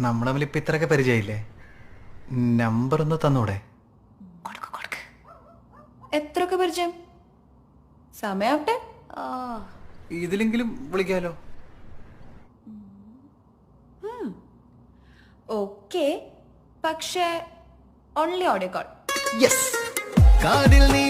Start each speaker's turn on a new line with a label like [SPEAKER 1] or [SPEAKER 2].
[SPEAKER 1] നമ്മൾ തമ്മിൽ ഇപ്പം ഇത്രയൊക്കെ പരിചയമില്ലേ, നമ്പർ ഒന്ന് തന്നൂടെ?
[SPEAKER 2] എത്രയൊക്കെ പരിചയം? സമയാവട്ടെ.
[SPEAKER 1] ഇതിലെങ്കിലും വിളിക്കാലോ.
[SPEAKER 2] ഓക്കെ, പക്ഷേ ഓൺലി ഓഡിയോ കോൾ.
[SPEAKER 1] യെസ്.
[SPEAKER 3] കാതിൽ നീ